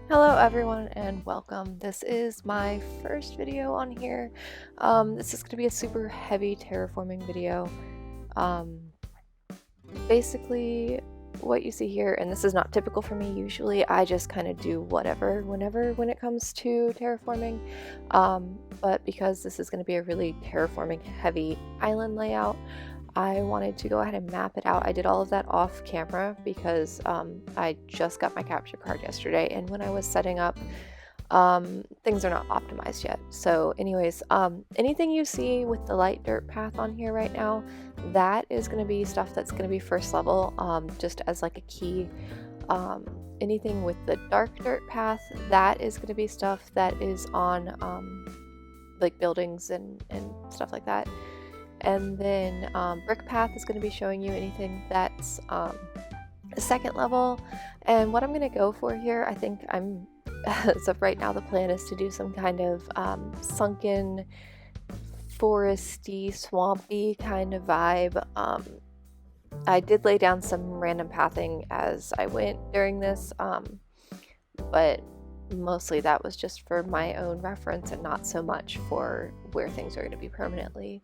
Hello everyone and welcome. This is my first video on here. This is going to be a super heavy terraforming video. Um, Basically what you see here, and this is not typical for me, usually I just kind of do whatever whenever when it comes to terraforming. But because this is going to be a really terraforming heavy island layout, I wanted to go ahead and map it out. I did all of that off camera because I just got my capture card yesterday, and when I was setting up, things are not optimized yet. So anyways, anything you see with the light dirt path on here right now, that is going to be stuff that's going to be first level, just as like a key. Anything with the dark dirt path, that is going to be stuff that is on like buildings and stuff like that. And then brick path is going to be showing you anything that's second level. And what I'm going to go for here, I think as of right now, the plan is to do some kind of sunken, foresty, swampy kind of vibe. I did lay down some random pathing as I went during this, but mostly that was just for my own reference and not so much for where things are going to be permanently.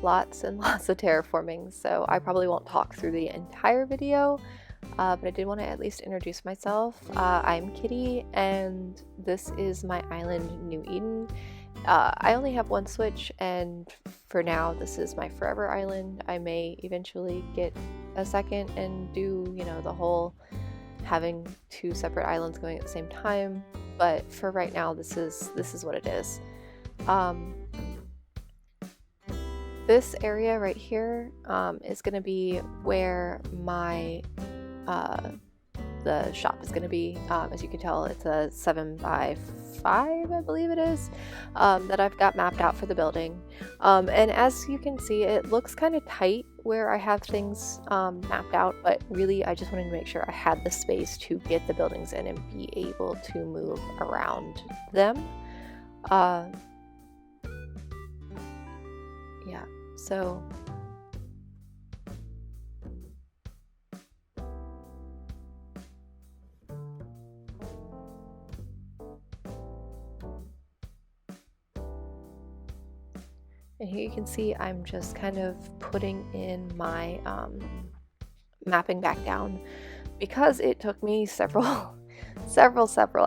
Lots and lots of terraforming, so I probably won't talk through the entire video, but I did want to at least introduce myself. I'm Kitty, and this is my island, New Eden. I only have one switch, and for now this is my forever island. I may eventually get a second and do, the whole having two separate islands going at the same time, but for right now this is what it is. This area right here is going to be where my the shop is going to be. As you can tell, it's a 7x5, I believe it is, that I've got mapped out for the building. And as you can see, it looks kind of tight where I have things mapped out, but really I just wanted to make sure I had the space to get the buildings in and be able to move around them. Yeah, so and here you can see I'm just kind of putting in my mapping back down because it took me several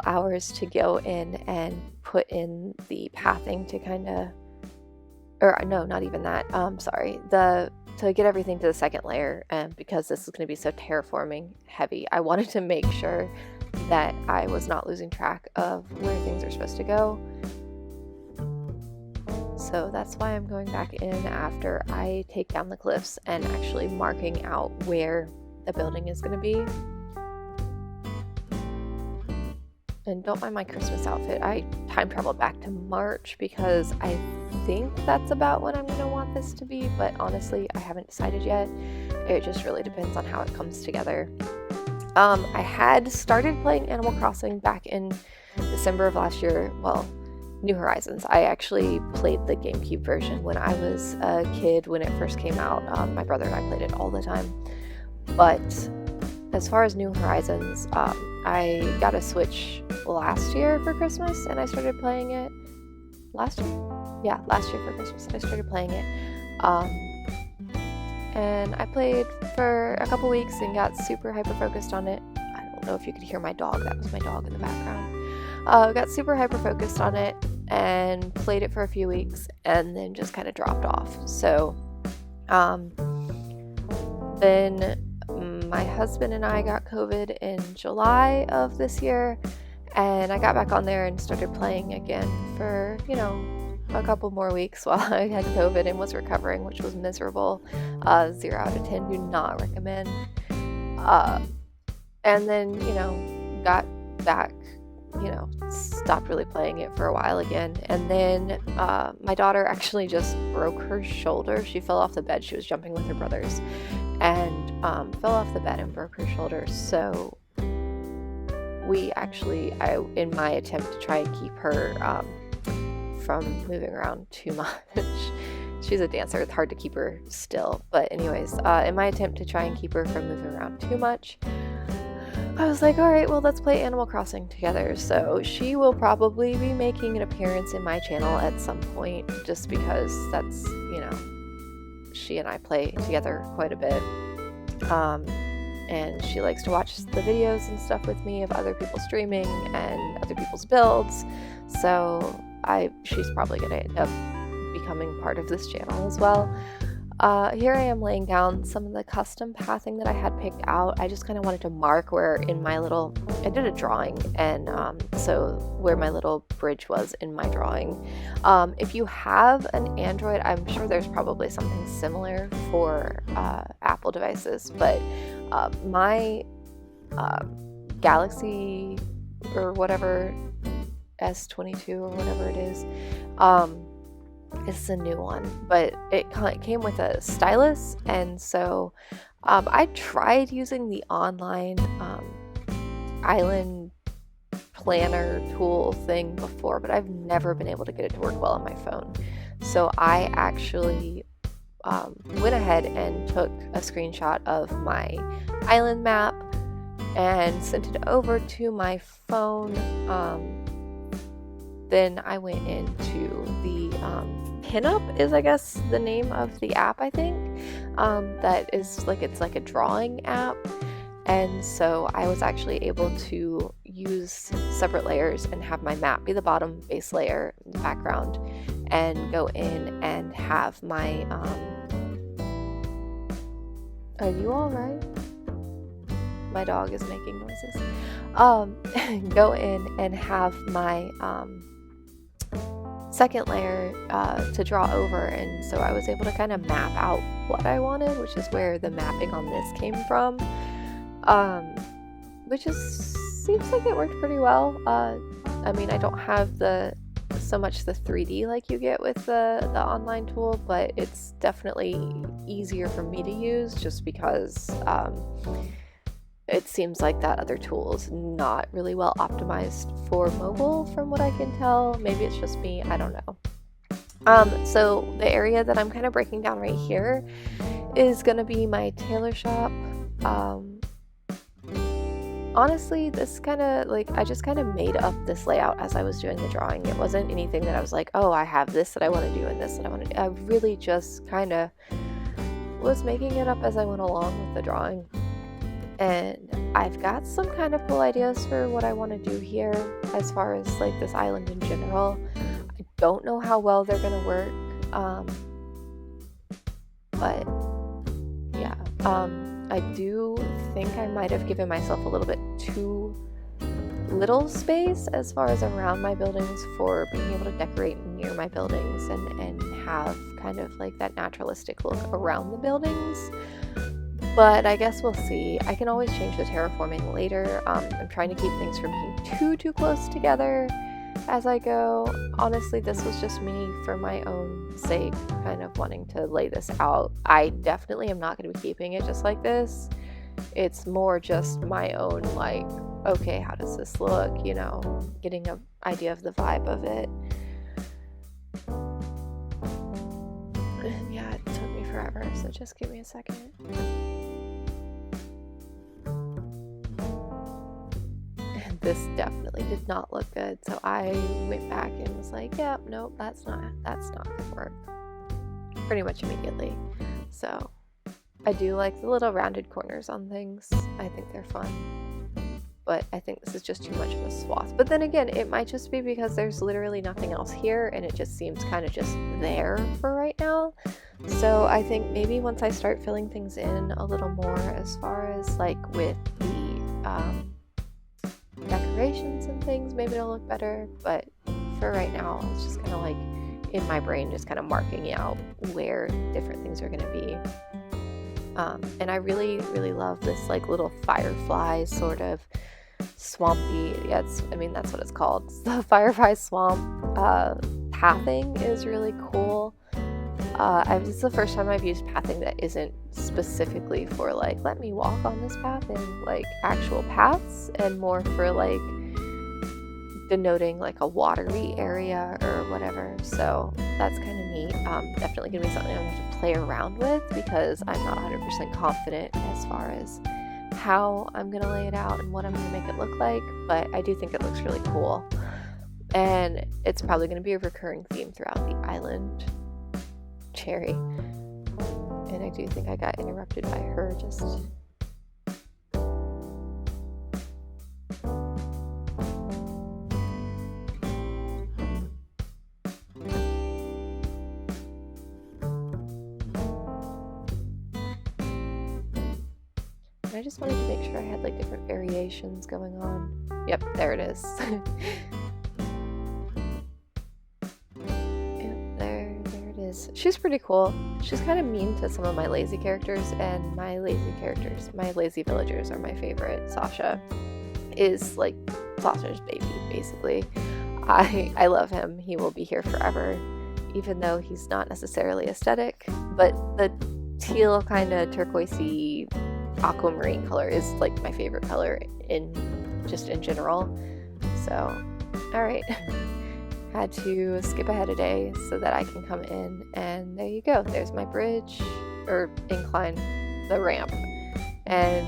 hours to go in and put in the pathing to kind of, or no, not even that, sorry, to get everything to the second layer. And because this is going to be so terraforming heavy, I wanted to make sure that I was not losing track of where things are supposed to go. So that's why I'm going back in after I take down the cliffs and actually marking out where the building is going to be. And don't mind my Christmas outfit. I time traveled back to March because I think that's about when I'm going to want this to be, but honestly, I haven't decided yet. It just really depends on how it comes together. I had started playing Animal Crossing back in December of last year. Well, New Horizons. I actually played the GameCube version when I was a kid when it first came out. My brother and I played it all the time. But as far as New Horizons, I got a Switch last year for Christmas, and I started playing it last year? Yeah, last year for Christmas, I started playing it. And I played for a couple weeks and got super hyper-focused on it. I don't know if you could hear my dog. That was my dog in the background. Got super hyper-focused on it and played it for a few weeks and then just kind of dropped off. So then my husband and I got COVID in July of this year, and I got back on there and started playing again for, a couple more weeks while I had COVID and was recovering, which was miserable. 0 out of 10, do not recommend. And then, got back, stopped really playing it for a while again. And then my daughter actually just broke her shoulder. She fell off the bed. She was jumping with her brothers and fell off the bed and broke her shoulder. So in my attempt to try and keep her from moving around too much, she's a dancer, it's hard to keep her still, but anyways, in my attempt to try and keep her from moving around too much, I was like, all right, well, let's play Animal Crossing together. So she will probably be making an appearance in my channel at some point, just because that's, you know, she and I play together quite a bit. And she likes to watch the videos and stuff with me of other people streaming and other people's builds. So she's probably going to end up becoming part of this channel as well. Here I am laying down some of the custom pathing that I had picked out. I just kind of wanted to mark where in my little, I did a drawing, and so where my little bridge was in my drawing. If you have an Android, I'm sure there's probably something similar for Apple devices, but my Galaxy or whatever, S22 or whatever it is, it's a new one, but it came with a stylus, and so I tried using the online island planner tool thing before, but I've never been able to get it to work well on my phone. So I actually went ahead and took a screenshot of my island map and sent it over to my phone. Then I went into the Pinup is, I guess, the name of the app, I think. That is like, it's like a drawing app. And so I was actually able to use separate layers and have my map be the bottom base layer in the background, and go in and have my, are you all right? My dog is making noises. Go in and have my, second layer to draw over, and so I was able to kind of map out what I wanted, which is where the mapping on this came from, which seems like it worked pretty well. I mean, I don't have so much the 3D like you get with the online tool, but it's definitely easier for me to use just because it seems like that other tool is not really well optimized for mobile from what I can tell. Maybe it's just me, I don't know. So the area that I'm kind of breaking down right here is going to be my tailor shop. Honestly, this kind of like, I just kind of made up this layout as I was doing the drawing. It wasn't anything that I was like, oh, I have this that I want to do and this that I want to do. I really just kind of was making it up as I went along with the drawing. And I've got some kind of cool ideas for what I want to do here as far as like this island in general. I don't know how well they're going to work, but yeah, I do think I might have given myself a little bit too little space as far as around my buildings for being able to decorate near my buildings and have kind of like that naturalistic look around the buildings. But I guess we'll see. I can always change the terraforming later. I'm trying to keep things from being too close together as I go. Honestly, this was just me for my own sake, kind of wanting to lay this out. I definitely am not going to be keeping it just like this. It's more just my own, like, okay, how does this look? You know, getting an idea of the vibe of it. And yeah, it took me forever, so just give me a second. This definitely did not look good, so I went back and was like, yeah, nope, that's not gonna work pretty much immediately. So I do like the little rounded corners on things. I think they're fun, but I think this is just too much of a swath. But then again, it might just be because there's literally nothing else here and it just seems kind of just there for right now. So I think maybe once I start filling things in a little more as far as like with the decorations and things, maybe it'll look better, but for right now it's just kind of like in my brain just kind of marking out where different things are going to be. And I really love this like little firefly sort of swampy, that's what it's called, the firefly swamp pathing is really cool. This is the first time I've used pathing that isn't specifically for like, let me walk on this path in like actual paths, and more for like denoting like a watery area or whatever. So that's kind of neat. Definitely gonna be something I'm going to play around with because I'm not 100% confident as far as how I'm gonna lay it out and what I'm gonna make it look like, but I do think it looks really cool. And it's probably gonna be a recurring theme throughout the island. Cherry. And I do think I got interrupted by her just... I just wanted to make sure I had like different variations going on. Yep, there it is. Yep, there it is. She's pretty cool. She's kind of mean to some of my lazy characters, and my lazy villagers are my favorite. Sasha is like Sasha's baby, basically. I love him. He will be here forever, even though he's not necessarily aesthetic, but the teal kind of turquoisey aquamarine color is like my favorite color in general. So, all right. Had to skip ahead a day so that I can come in, and there you go. There's my bridge, or incline, the ramp, and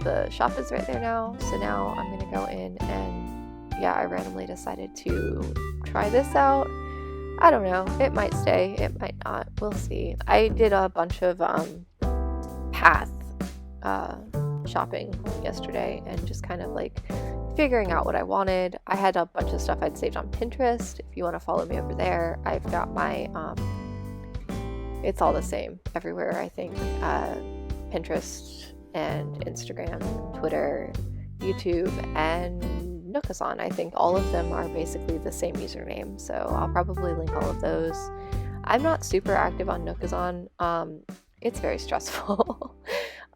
the shop is right there now. So now I'm gonna go in, and yeah, I randomly decided to try this out. I don't know, it might stay, it might not, we'll see. I did a bunch of path shopping yesterday and just kind of like figuring out what I wanted. I had a bunch of stuff I'd saved on Pinterest. If you want to follow me over there, I've got my it's all the same everywhere, I think. Pinterest and Instagram, Twitter, YouTube, and Nookazon. I think all of them are basically the same username, so I'll probably link all of those. I'm not super active on Nookazon. It's very stressful.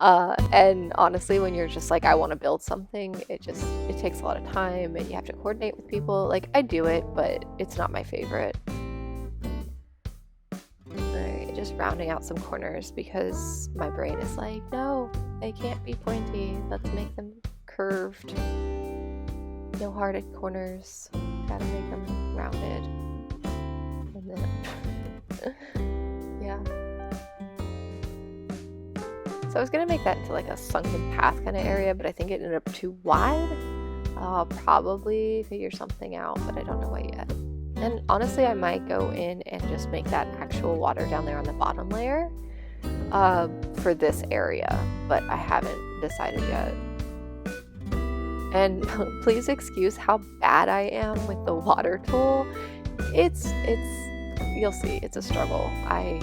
And honestly, when you're just like, I want to build something, it takes a lot of time, and you have to coordinate with people. Like, I do it, but it's not my favorite. Alright, just rounding out some corners because my brain is like, no, they can't be pointy. Let's make them curved. No hard corners. Gotta make them rounded. And then, yeah. So I was gonna make that into like a sunken path kind of area, but I think it ended up too wide. I'll probably figure something out, but I don't know what yet. And honestly, I might go in and just make that actual water down there on the bottom layer for this area, but I haven't decided yet. And please excuse how bad I am with the water tool. It's you'll see, it's a struggle. I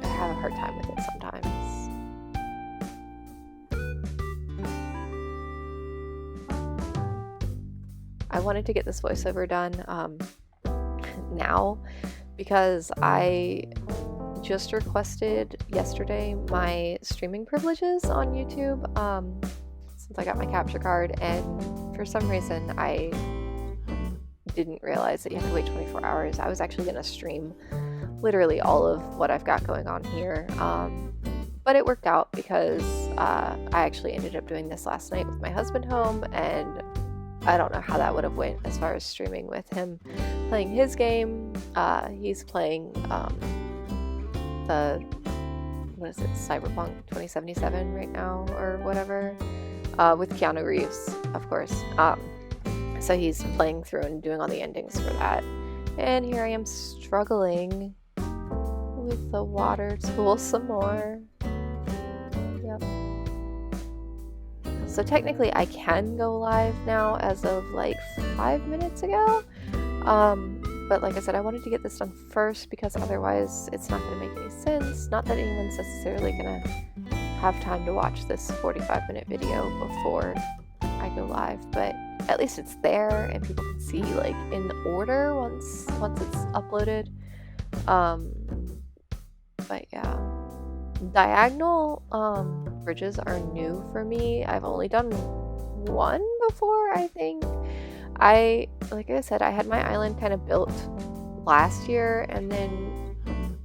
have a hard time with it sometimes. I wanted to get this voiceover done now because I just requested yesterday my streaming privileges on YouTube since I got my capture card, and for some reason I didn't realize that you have to wait 24 hours. I was actually going to stream literally all of what I've got going on here, but it worked out because I actually ended up doing this last night with my husband home, and I don't know how that would have went as far as streaming with him playing his game. He's playing the, what is it, Cyberpunk 2077 right now or whatever, with Keanu Reeves, of course. So he's playing through and doing all the endings for that. And here I am struggling with the water tool some more. Yep. So technically I can go live now as of like 5 minutes ago. But like I said, I wanted to get this done first because otherwise it's not going to make any sense. Not that anyone's necessarily going to have time to watch this 45-minute video before I go live, but at least it's there and people can see like in order once it's uploaded. But yeah. Diagonal bridges are new for me. I've only done one before, I think. Like I said, I had my island kind of built last year and then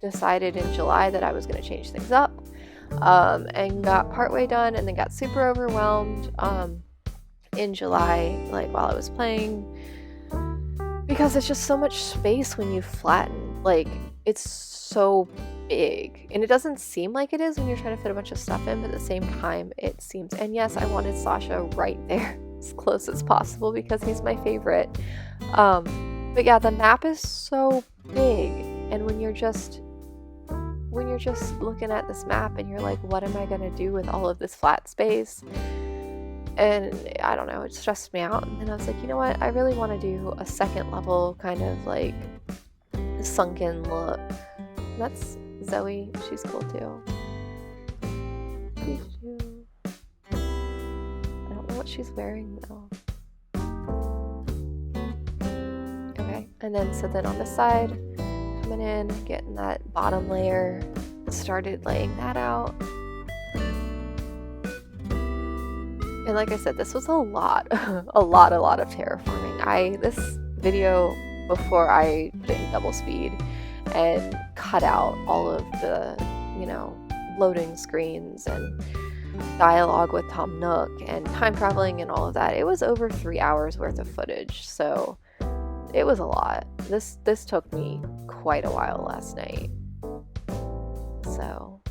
decided in July that I was going to change things up, and got partway done and then got super overwhelmed in July, like while I was playing, because it's just so much space when you flatten. Like, it's so big, and it doesn't seem like it is when you're trying to fit a bunch of stuff in, but at the same time it seems, and yes, I wanted Sasha right there as close as possible because he's my favorite. But yeah, the map is so big, and when you're just looking at this map and you're like, what am I gonna do with all of this flat space? And I don't know, it stressed me out. And then I was like, you know what, I really want to do a second level kind of like sunken look. And that's Zoe, she's cool too. I don't know what she's wearing though. Okay, and then so then on the side, coming in, getting that bottom layer, started laying that out. And like I said, this was a lot of terraforming. This video before I put it in double speed and cut out all of the, you know, loading screens and dialogue with Tom Nook and time traveling and all of that, it was over 3 hours worth of footage. So it was a lot. This took me quite a while last night. So,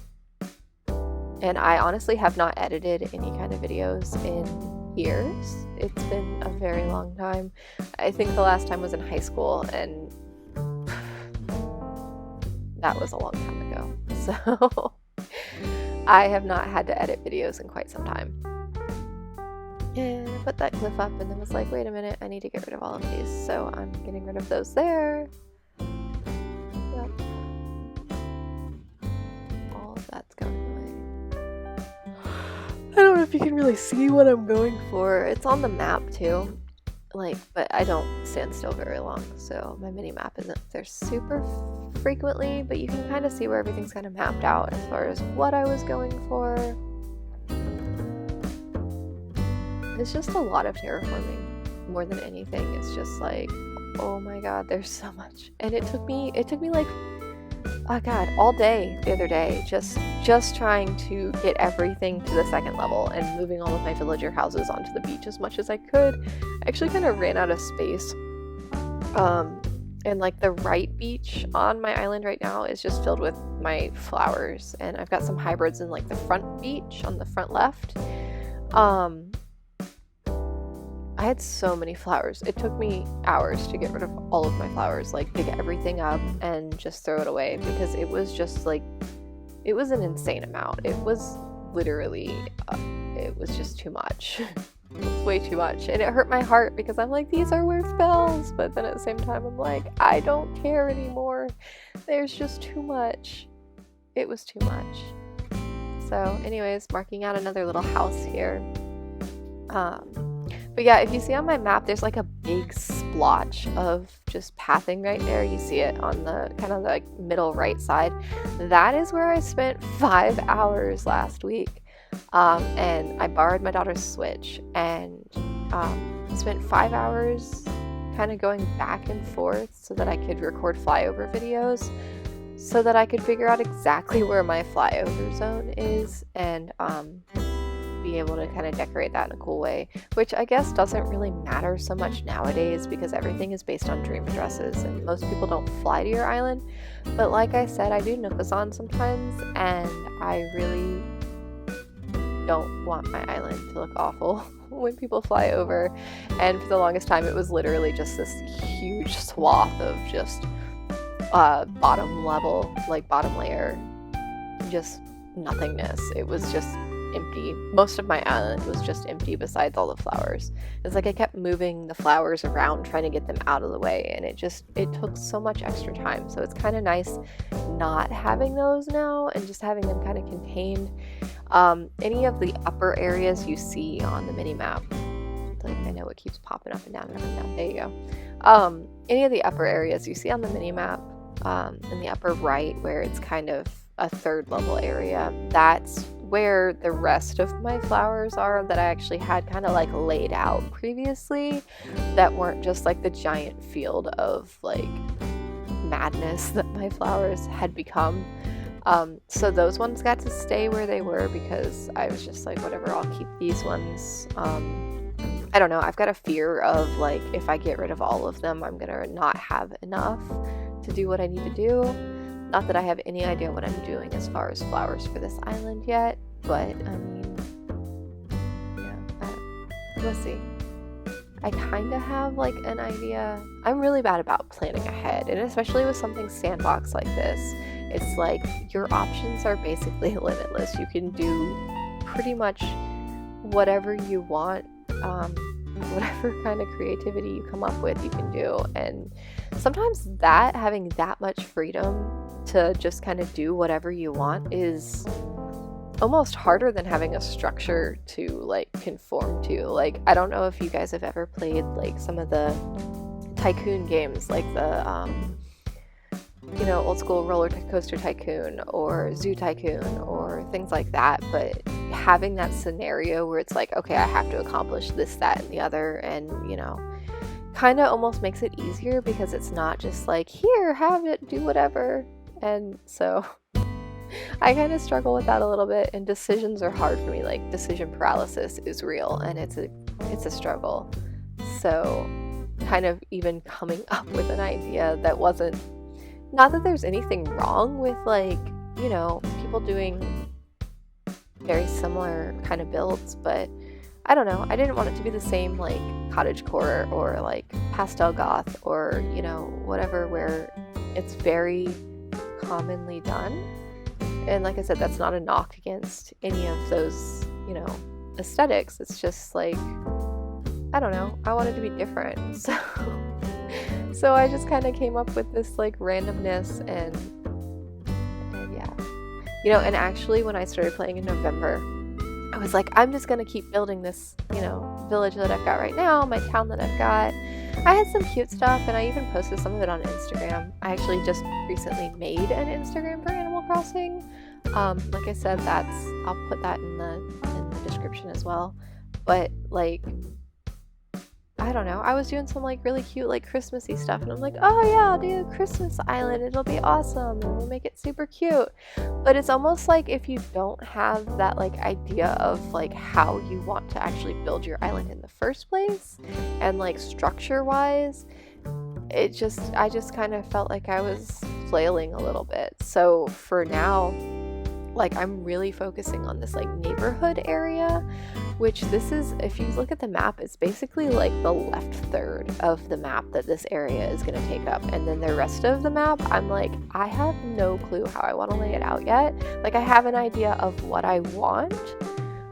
and I honestly have not edited any kind of videos in years. It's been a very long time. I think the last time was in high school, and that was a long time ago. So I have not had to edit videos in quite some time. And I put that cliff up and then was like, wait a minute, I need to get rid of all of these. So I'm getting rid of those there. Yep. All of that's going away. I don't know if you can really see what I'm going for. It's on the map too. Like, but I don't stand still very long, so my mini map isn't there super frequently, but you can kind of see where everything's kind of mapped out as far as what I was going for. It's just a lot of terraforming more than anything. It's just like, oh my god, there's so much. And it took me like, oh god, all day the other day, just trying to get everything to the second level and moving all of my villager houses onto the beach as much as I could. I actually kind of ran out of space. And like the right beach on my island right now is just filled with my flowers, and I've got some hybrids in like the front beach on the front left. I had so many flowers. It took me hours to get rid of all of my flowers, like dig everything up and just throw it away, because it was just like, it was an insane amount. It was literally, it was just too much. It was way too much. And it hurt my heart because I'm like, these are worth bells. But then at the same time, I'm like, I don't care anymore. There's just too much. It was too much. So anyways, marking out another little house here. But yeah, if you see on my map, there's like a big splotch of just pathing right there. You see it on the kind of like middle right side. That is where I spent 5 hours last week. And I borrowed my daughter's Switch and spent 5 hours kind of going back and forth so that I could record flyover videos, so that I could figure out exactly where my flyover zone is and be able to kind of decorate that in a cool way, which I guess doesn't really matter so much nowadays because everything is based on dream addresses and most people don't fly to your island. But like I said, I do Nookazon sometimes, and I really don't want my island to look awful when people fly over. And for the longest time, it was literally just this huge swath of just bottom level, like bottom layer, just nothingness. It was just empty. Most of my island was just empty besides all the flowers. It's like I kept moving the flowers around trying to get them out of the way, and it took so much extra time. So it's kind of nice not having those now and just having them kind of contained. Any of the upper areas you see on the mini map, like I know it keeps popping up and down and up and down. There you go. Any of the upper areas you see on the mini map, in the upper right where it's kind of a third level area, that's where the rest of my flowers are that I actually had kind of like laid out previously, that weren't just like the giant field of like madness that my flowers had become. So those ones got to stay where they were because I was just like, whatever, I'll keep these ones. I don't know, I've got a fear of like, if I get rid of all of them, I'm gonna not have enough to do what I need to do. Not that I have any idea what I'm doing as far as flowers for this island yet, but I mean, yeah, we'll see. I kind of have like an idea. I'm really bad about planning ahead, and especially with something sandbox like this, it's like your options are basically limitless. You can do pretty much whatever you want, whatever kind of creativity you come up with, you can do. And sometimes having that much freedom to just kind of do whatever you want is almost harder than having a structure to like conform to. Like, I don't know if you guys have ever played like some of the tycoon games, like the old school roller coaster tycoon or zoo tycoon or things like that, but having that scenario where it's like, okay, I have to accomplish this, that, and the other, and kind of almost makes it easier because it's not just like, here, have it, do whatever. And so I kind of struggle with that a little bit, and decisions are hard for me. Like, decision paralysis is real, and it's a struggle. So kind of even coming up with an idea that wasn't, not that there's anything wrong with like, people doing very similar kind of builds, but I don't know, I didn't want it to be the same like cottagecore or like pastel goth or whatever, where it's very commonly done. And like I said, that's not a knock against any of those, aesthetics. It's just like, I don't know, I wanted to be different. So I just kind of came up with this like randomness and yeah. And actually when I started playing in November, I was like, I'm just going to keep building this, village that I've got right now, my town that I've got. I had some cute stuff, and I even posted some of it on Instagram. I actually just recently made an Instagram for Animal Crossing. Like I said, I'll put that in the description as well. But like, I don't know, I was doing some like really cute like Christmassy stuff, and I'm like, oh yeah, I'll do a Christmas island, it'll be awesome, and we'll make it super cute. But it's almost like if you don't have that like idea of like how you want to actually build your island in the first place, and like structure wise, I just kind of felt like I was flailing a little bit. So for now, like, I'm really focusing on this like neighborhood area, which this is, if you look at the map, it's basically like the left third of the map that this area is going to take up. And then the rest of the map, I'm like, I have no clue how I want to lay it out yet. Like, I have an idea of what I want,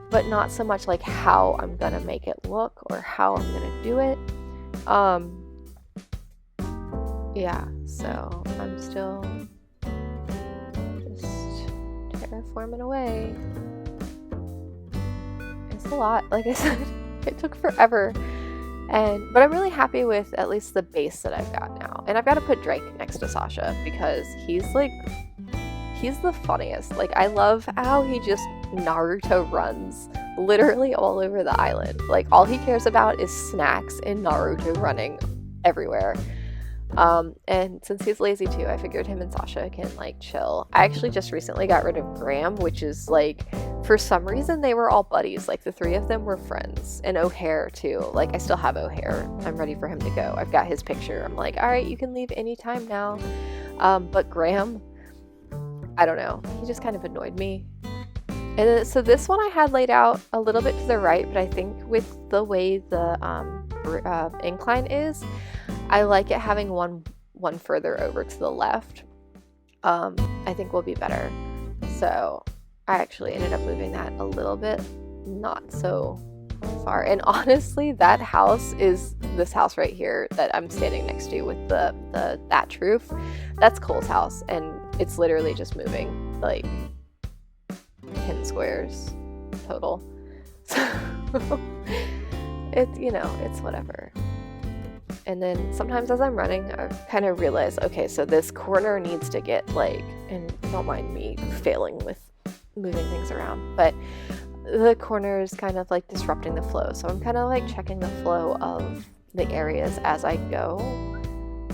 but not so much like how I'm going to make it look or how I'm going to do it. Yeah, so I'm still terraforming away. It's a lot, like I said. It took forever, but I'm really happy with at least the base that I've got now. And I've got to put Drake next to Sasha because he's the funniest. Like, I love how he just Naruto runs literally all over the island. Like, all he cares about is snacks and Naruto running everywhere. And since he's lazy too, I figured him and Sasha can like chill. I actually just recently got rid of Graham, which is like, for some reason they were all buddies. Like, the three of them were friends, and O'Hare too. Like, I still have O'Hare. I'm ready for him to go. I've got his picture. I'm like, all right, you can leave anytime now. But Graham, I don't know. He just kind of annoyed me. And then, so this one I had laid out a little bit to the right, but I think with the way the incline is, I like it having one further over to the left. I think will be better. So I actually ended up moving that a little bit, not so far. And honestly, that house is this house right here that I'm standing next to with the thatch roof. That's Cole's house, and it's literally just moving like 10 squares total. So it's whatever. And then sometimes as I'm running, I kind of realize, okay, so this corner needs to get like, and don't mind me failing with moving things around, but the corner is kind of like disrupting the flow. So I'm kind of like checking the flow of the areas as I go,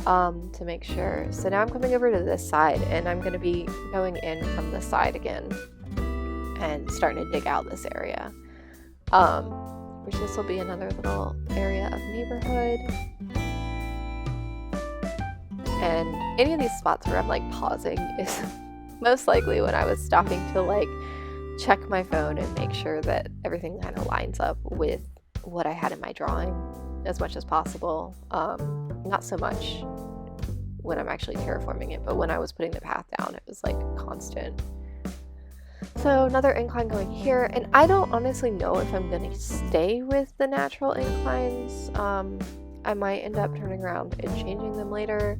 to make sure. So now I'm coming over to this side, and I'm going to be going in from the side again and starting to dig out this area. Which this will be another little area of neighborhood. and any of these spots where I'm like pausing is most likely when I was stopping to like check my phone and make sure that everything kind of lines up with what I had in my drawing as much as possible. Not so much when I'm actually terraforming it, but when I was putting the path down, it was like constant. So another incline going here, and I don't honestly know if I'm going to stay with the natural inclines. I might end up turning around and changing them later,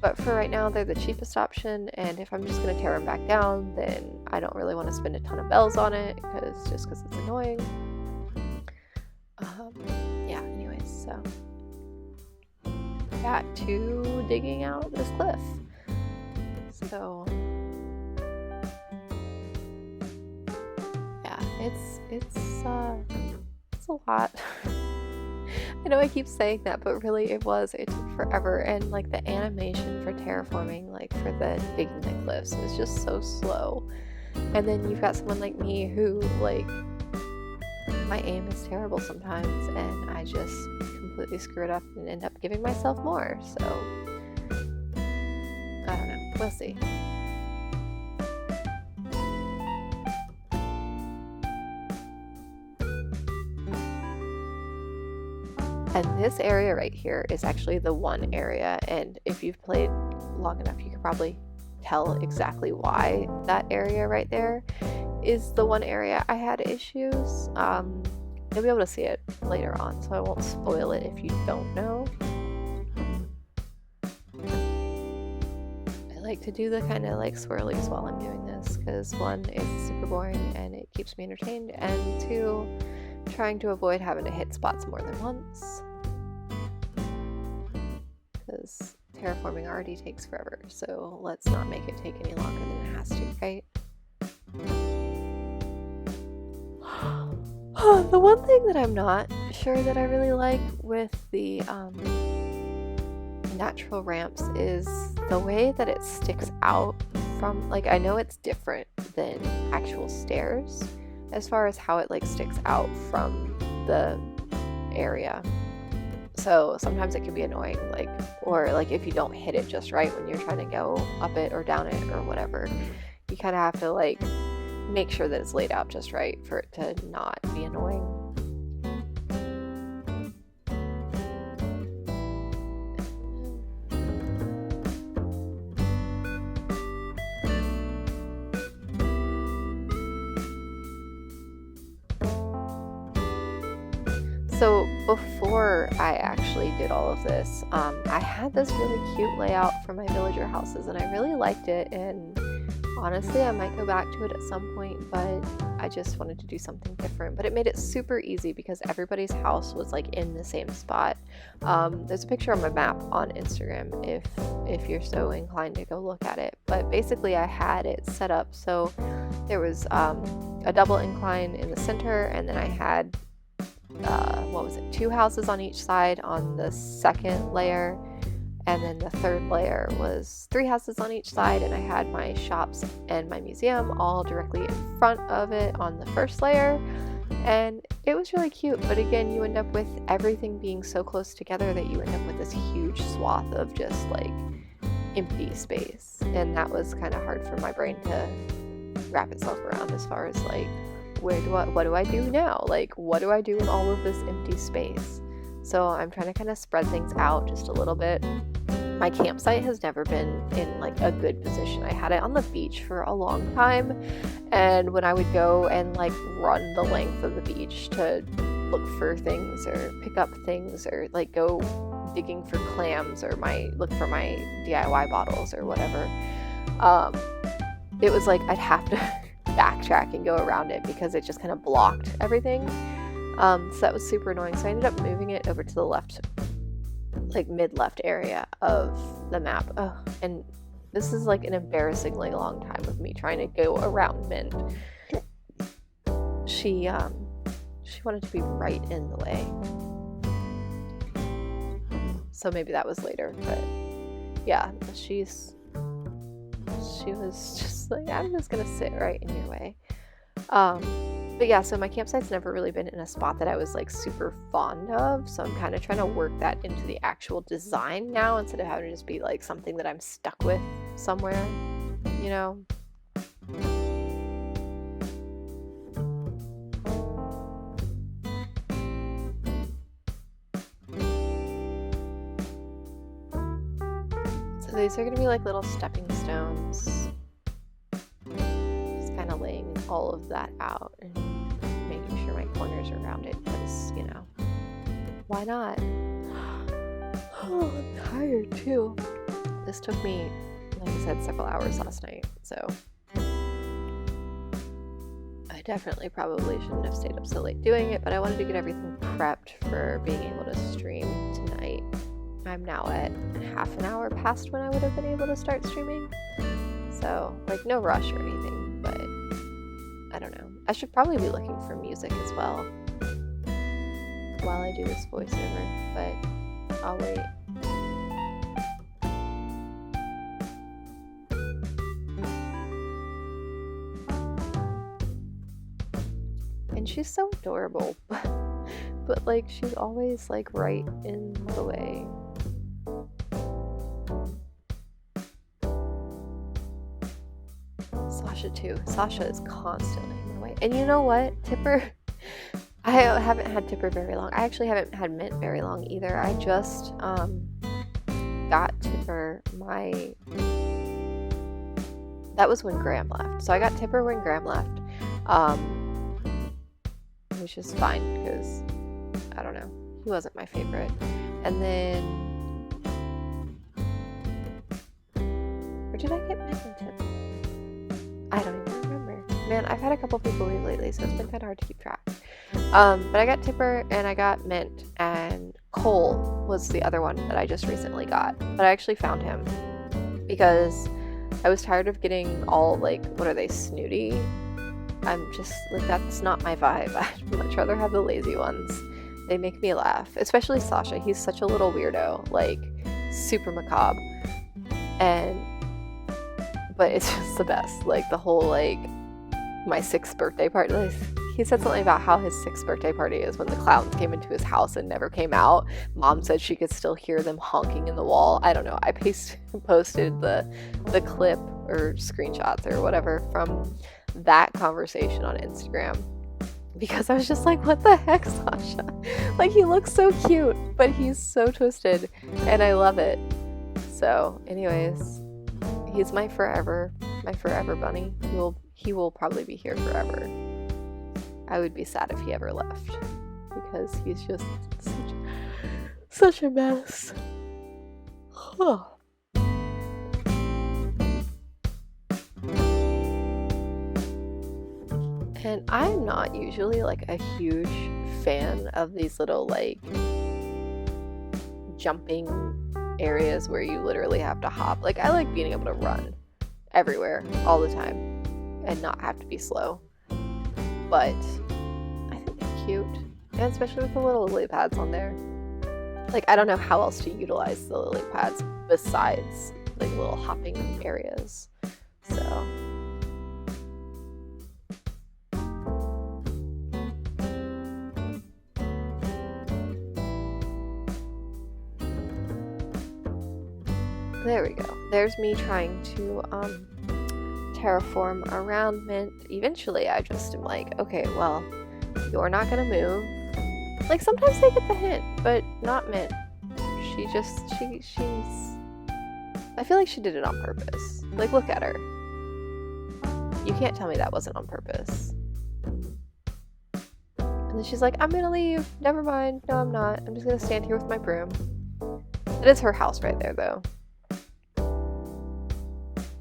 but for right now they're the cheapest option, and if I'm just going to tear them back down, then I don't really want to spend a ton of bells on it because it's annoying. Yeah, anyways, so got to digging out this cliff. So yeah, it's a lot. I know I keep saying that, but really it took forever, and like the animation for terraforming, like for the digging the cliffs, is just so slow. And then you've got someone like me who, like, my aim is terrible sometimes, and I just completely screw it up and end up giving myself more, so I don't know, we'll see. And this area right here is actually the one area, and if you've played long enough, you can probably tell exactly why that area right there is the one area I had issues. You'll be able to see it later on, so I won't spoil it if you don't know. I like to do the kind of like swirlies while I'm doing this, because one, it's super boring and it keeps me entertained, and two, trying to avoid having to hit spots more than once, because terraforming already takes forever, so let's not make it take any longer than it has to, right? The one thing that I'm not sure that I really like with the natural ramps is the way that it sticks out from, like, I know it's different than actual stairs as far as how it like sticks out from the area. So sometimes it can be annoying, like, or like if you don't hit it just right when you're trying to go up it or down it or whatever, you kind of have to like make sure that it's laid out just right for it to not be annoying. So before I actually did all of this, I had this really cute layout for my villager houses, and I really liked it, and honestly I might go back to it at some point, but I just wanted to do something different. But it made it super easy because everybody's house was like in the same spot. There's a picture on my map on Instagram if you're so inclined to go look at it, but basically I had it set up so there was a double incline in the center, and then I had two houses on each side on the second layer, and then the third layer was 3 houses on each side, and I had my shops and my museum all directly in front of it on the first layer, and it was really cute. But again, you end up with everything being so close together that you end up with this huge swath of just like empty space, and that was kind of hard for my brain to wrap itself around as far as like, what do I do now? Like, what do I do in all of this empty space? So I'm trying to kind of spread things out just a little bit. My campsite has never been in like a good position. I had it on the beach for a long time, and when I would go and like run the length of the beach to look for things or pick up things or like go digging for clams or look for my DIY bottles or whatever, it was like I'd have to backtrack and go around it because it just kind of blocked everything. So that was super annoying. So I ended up moving it over to the left, like mid-left area of the map. Oh, and this is like an embarrassingly long time of me trying to go around Mint. She wanted to be right in the way. So maybe that was later, but yeah, she was just like, I'm just gonna sit right in your way. But yeah, so my campsite's never really been in a spot that I was like super fond of, so I'm kind of trying to work that into the actual design now instead of having to just be like something that I'm stuck with somewhere, you know? So these are gonna be like little stepping stones. Just kind of laying all of that out and making sure my corners are rounded because, you know, why not? Oh, I'm tired too. This took me, like I said, several hours last night, so I definitely probably shouldn't have stayed up so late doing it, but I wanted to get everything prepped for being able to stream tonight. I'm now at half an hour past when I would have been able to start streaming, so like no rush or anything, but I don't know. I should probably be looking for music as well while I do this voiceover, but I'll wait. And she's so adorable, but like she's always like right in the way. Sasha too. Sasha is constantly in the way. And you know what? Tipper, I haven't had Tipper very long. I actually haven't had Mint very long either. I just got Tipper that was when Graham left. So I got Tipper when Graham left. Which is fine because I don't know, he wasn't my favorite. And then where did I get Mint and Tipper? I don't even remember. Man, I've had a couple people leave lately, so it's been kind of hard to keep track. But I got Tipper and I got Mint, and Cole was the other one that I just recently got. But I actually found him because I was tired of getting all like, what are they, snooty? I'm just like, that's not my vibe. I'd much rather have the lazy ones. They make me laugh, especially Sasha. He's such a little weirdo, like super macabre. But it's just the best. Like the whole like my 6th birthday party. Like, he said something about how his 6th birthday party is when the clowns came into his house and never came out. Mom said she could still hear them honking in the wall. I don't know. I posted the clip or screenshots or whatever from that conversation on Instagram because I was just like, what the heck, Sasha? Like, he looks so cute, but he's so twisted and I love it. So anyways, he's my forever bunny. He will probably be here forever. I would be sad if he ever left because he's just such a mess. Huh. And I'm not usually like a huge fan of these little like jumping areas where you literally have to hop. Like, I like being able to run everywhere all the time and not have to be slow. But I think they're cute, and especially with the little lily pads on there. Like, I don't know how else to utilize the lily pads besides like little hopping areas. So there we go. There's me trying to terraform around Mint. Eventually I just am like, okay, well, you're not gonna move. Like, sometimes they get the hint, but not Mint. She's I feel like she did it on purpose. Like, look at her. You can't tell me that wasn't on purpose. And then she's like, I'm gonna leave. Never mind. No, I'm not. I'm just gonna stand here with my broom. It is her house right there, though.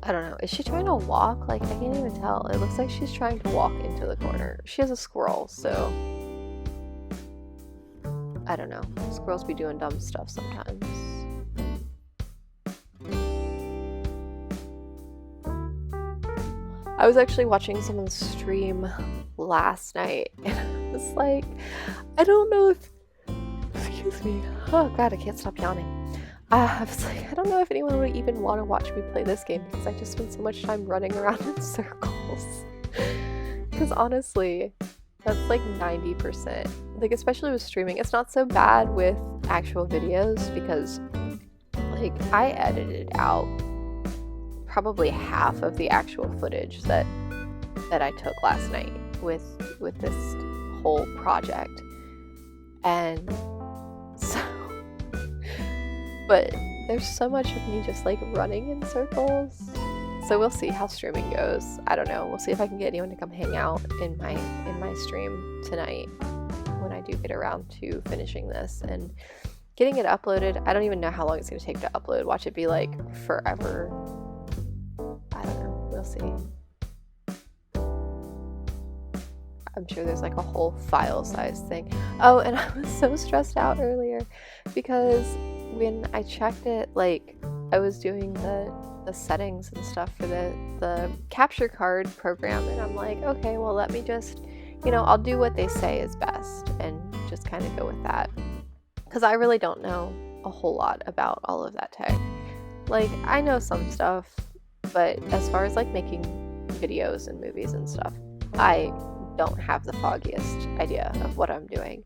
I don't know. Is she trying to walk? Like, I can't even tell. It looks like she's trying to walk into the corner. She has a squirrel, so I don't know. Squirrels be doing dumb stuff sometimes. I was actually watching someone stream last night, and I was like, I don't know if... Excuse me. Oh, God, I can't stop yawning. I was like, I don't know if anyone would even want to watch me play this game because I just spend so much time running around in circles. Because honestly, That's like 90%. Like, especially with streaming, it's not so bad with actual videos because like I edited out probably half of the actual footage that I took last night with this whole project. And so but there's so much of me just like running in circles. So we'll see how streaming goes. I don't know. We'll see if I can get anyone to come hang out in my stream tonight when I do get around to finishing this and getting it uploaded. I don't even know how long it's going to take to upload. Watch it be like forever. I don't know. We'll see. I'm sure there's like a whole file size thing. Oh, and I was so stressed out earlier because when I checked it, like I was doing the settings and stuff for the capture card program, and I'm like, okay, well, let me just, I'll do what they say is best and just kind of go with that, because I really don't know a whole lot about all of that tech. Like, I know some stuff, but as far as like making videos and movies and stuff, I don't have the foggiest idea of what I'm doing.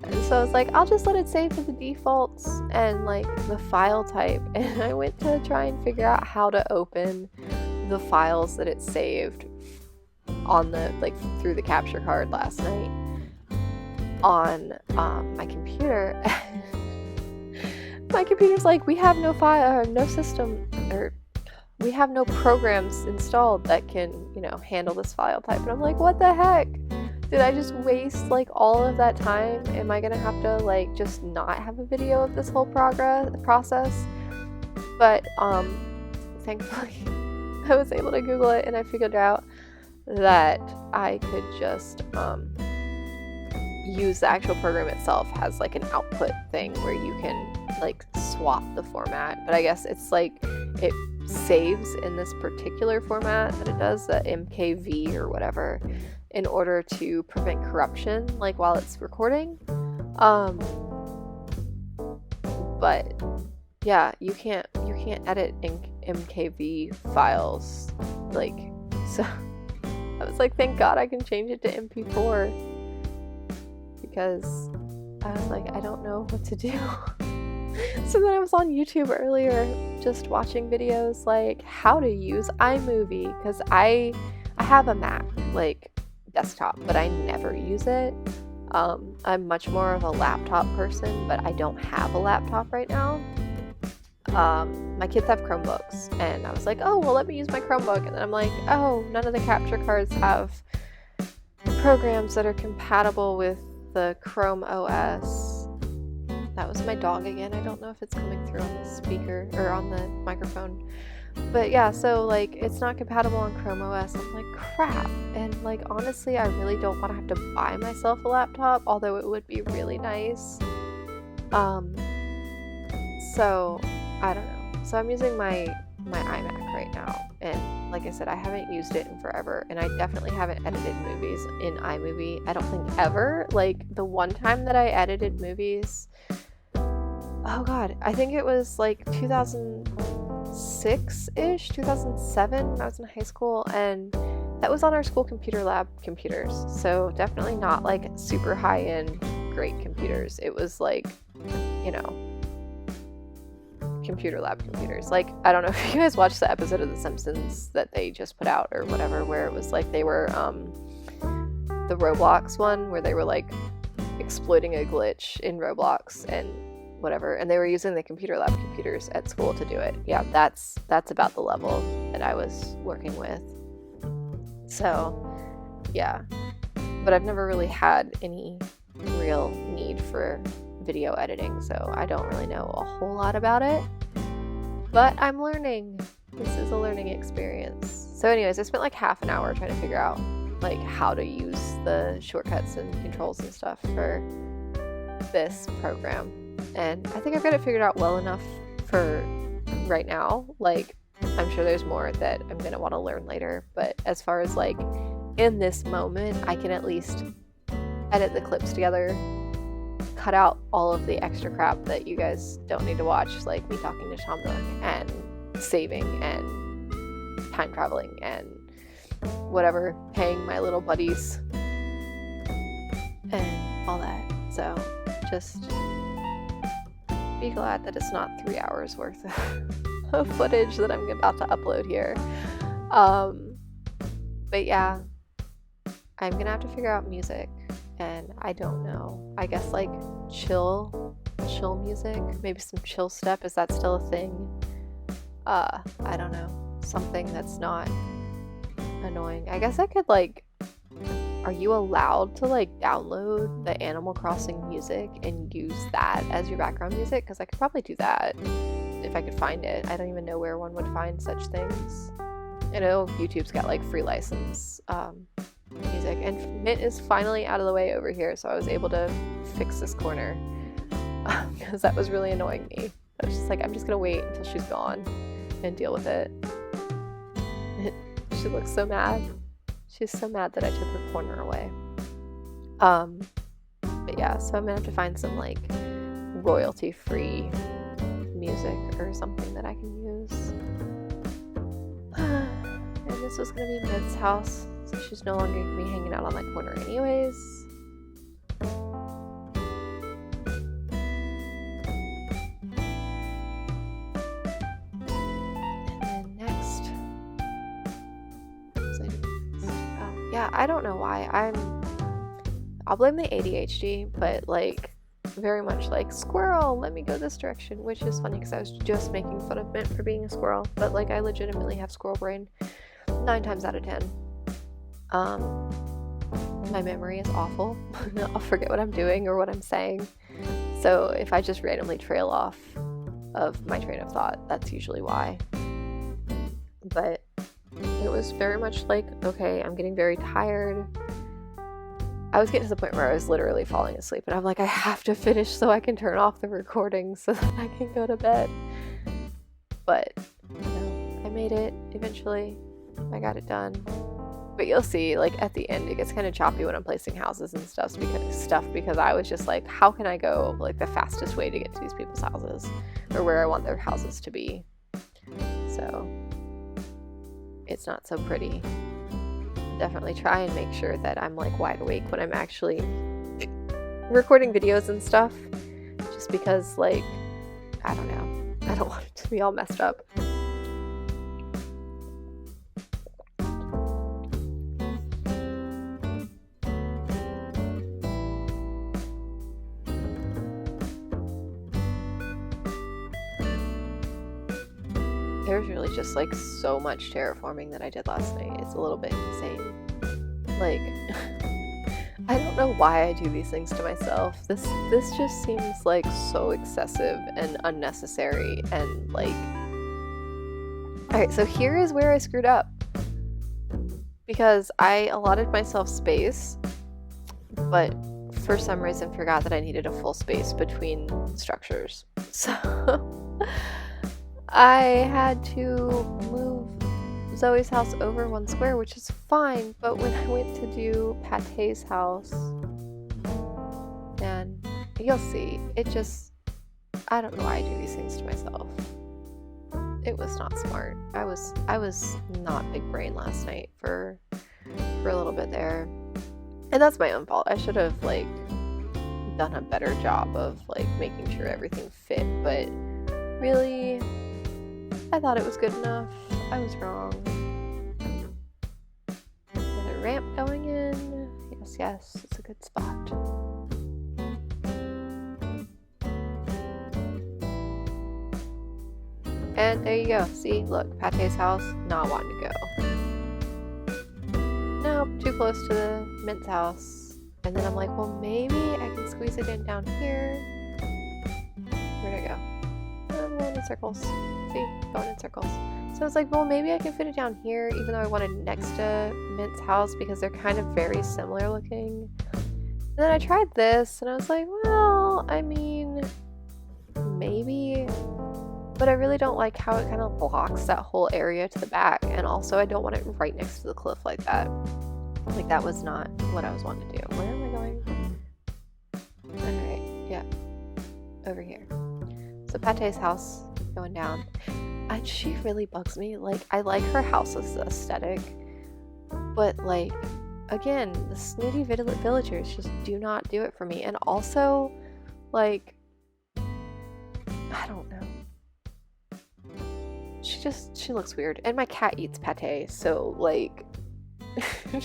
And so I was like, I'll just let it save to the defaults and like the file type. And I went to try and figure out how to open the files that it saved on the, like, through the capture card last night on my computer. My computer's like, we have no file, or no system, or we have no programs installed that can, handle this file type. And I'm like, what the heck? Did I just waste like all of that time? Am I gonna have to like just not have a video of this whole process? But thankfully I was able to Google it and I figured out that I could just use the actual program itself has like an output thing where you can like swap the format. But I guess it's like it saves in this particular format that it does, the MKV or whatever, in order to prevent corruption like while it's recording. But yeah, you can't edit in MKV files, like, so I was like, thank God I can change it to MP4, because I was like, I don't know what to do. So then I was on YouTube earlier just watching videos like how to use iMovie, because I have a Mac like desktop, but I never use it. I'm much more of a laptop person, but I don't have a laptop right now. My kids have Chromebooks, and I was like, oh, well, let me use my Chromebook. And then I'm like, oh, none of the capture cards have programs that are compatible with the Chrome OS. That was my dog again. I don't know if it's coming through on the speaker or on the microphone. But yeah, so like it's not compatible on Chrome OS. I'm like, crap. And like honestly, I really don't want to have to buy myself a laptop, although it would be really nice. So I don't know. So I'm using my iMac right now, and like I said, I haven't used it in forever, and I definitely haven't edited movies in iMovie. I don't think ever. Like the one time that I edited movies, oh god, I think it was like 2006-ish, 2007. I was in high school, and that was on our school computer lab computers. So definitely not like super high-end great computers. It was like, computer lab computers. Like, I don't know if you guys watched the episode of The Simpsons that they just put out or whatever, where it was like they were the Roblox one where they were like exploiting a glitch in Roblox and whatever, and they were using the computer lab computers at school to do it. Yeah, that's about the level that I was working with. So yeah, but I've never really had any real need for video editing, so I don't really know a whole lot about it, but I'm learning. This is a learning experience. So anyways, I spent like half an hour trying to figure out like how to use the shortcuts and controls and stuff for this program, and I think I've got it figured out well enough for right now. Like, I'm sure there's more that I'm gonna want to learn later, but as far as like in this moment, I can at least edit the clips together, cut out all of the extra crap that you guys don't need to watch, like me talking to Tom Nook and saving and time traveling and whatever, paying my little buddies just be glad that it's not 3 hours worth of footage that I'm about to upload here. But yeah, I'm gonna have to figure out music, and I don't know. I guess like chill music, maybe some chill step. Is that still a thing? I don't know. Something that's not annoying. I guess I could like, are you allowed to like download the Animal Crossing music and use that as your background music? Because I could probably do that if I could find it. I don't even know where one would find such things. I know YouTube's got like free license music, and Mint is finally out of the way over here, so I was able to fix this corner because that was really annoying me. I was just like, I'm just gonna wait until she's gone and deal with it. She looks so mad. She's so mad that I took her corner away. But yeah, so I'm gonna have to find some like royalty-free music or something that I can use. And this was gonna be Mint's house, so she's no longer gonna be hanging out on that corner anyways. Yeah, I don't know why. I'll blame the ADHD, but like very much like squirrel, let me go this direction, which is funny because I was just making fun of Mint for being a squirrel, but like I legitimately have squirrel brain 9 times out of 10. My memory is awful. I'll forget what I'm doing or what I'm saying. So if I just randomly trail off of my train of thought, that's usually why. But it was very much like, okay, I'm getting very tired. I was getting to the point where I was literally falling asleep, and I'm like, I have to finish so I can turn off the recording so that I can go to bed. But, you know, I made it eventually. I got it done. But you'll see, like, at the end, it gets kind of choppy when I'm placing houses and stuff because I was just like, how can I go, like, the fastest way to get to these people's houses or where I want their houses to be? So it's not so pretty. Definitely try and make sure that I'm like wide awake when I'm actually recording videos and stuff, just because like, I don't know, I don't want it to be all messed up. There's really just like so much terraforming that I did last night. It's a little bit insane. Like, I don't know why I do these things to myself. This just seems like so excessive and unnecessary and like... Alright, so here is where I screwed up. Because I allotted myself space, but for some reason forgot that I needed a full space between structures. So I had to move Zoe's house over 1 square, which is fine, but when I went to do Pate's house, and you'll see, it just, I don't know why I do these things to myself. It was not smart. I was not big brain last night for a little bit there. And that's my own fault. I should have like done a better job of like making sure everything fit, but really, I thought it was good enough. I was wrong. Another ramp going in. Yes, it's a good spot. And there you go. See, look, Pate's house, not wanting to go. Nope, too close to the Mint's house. And then I'm like, well, maybe I can squeeze it in down here. Where'd I go? I'm going in circles. See, going in circles. So it's like, well, maybe I can fit it down here, even though I wanted next to Mint's house because they're kind of very similar looking. And then I tried this, and I was like, well, I mean, maybe. But I really don't like how it kind of blocks that whole area to the back. And also, I don't want it right next to the cliff like that. Like, that was not what I was wanting to do. Where am I going? Alright, yeah. Over here. So Pate's house going down. And she really bugs me. Like, I like her house's aesthetic. But, like, again, the snooty villagers just do not do it for me. And also, Like, I don't know. She looks weird. And my cat eats pate, so like, I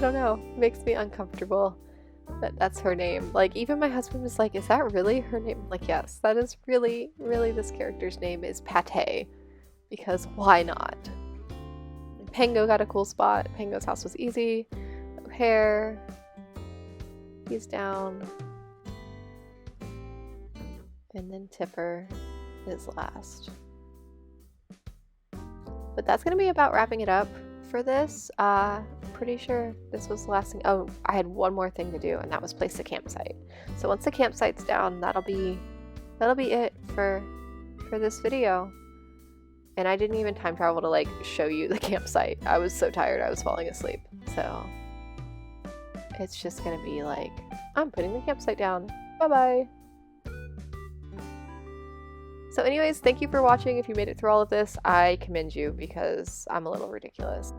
don't know, makes me uncomfortable. But that's her name. Like, even my husband was like, is that really her name? I'm like, yes, that is really, really this character's name is Pate. Because why not? Pango got a cool spot. Pango's house was easy. O'Hare. He's down. And then Tipper is last. But that's going to be about wrapping it up for this. Pretty sure this was the last thing. Oh, I had one more thing to do, and that was place the campsite. So once the campsite's down, that'll be it for this video. And I didn't even time travel to like show you the campsite. I was so tired, I was falling asleep. So it's just gonna be like, I'm putting the campsite down. Bye-bye. So anyways, thank you for watching. If you made it through all of this, I commend you because I'm a little ridiculous.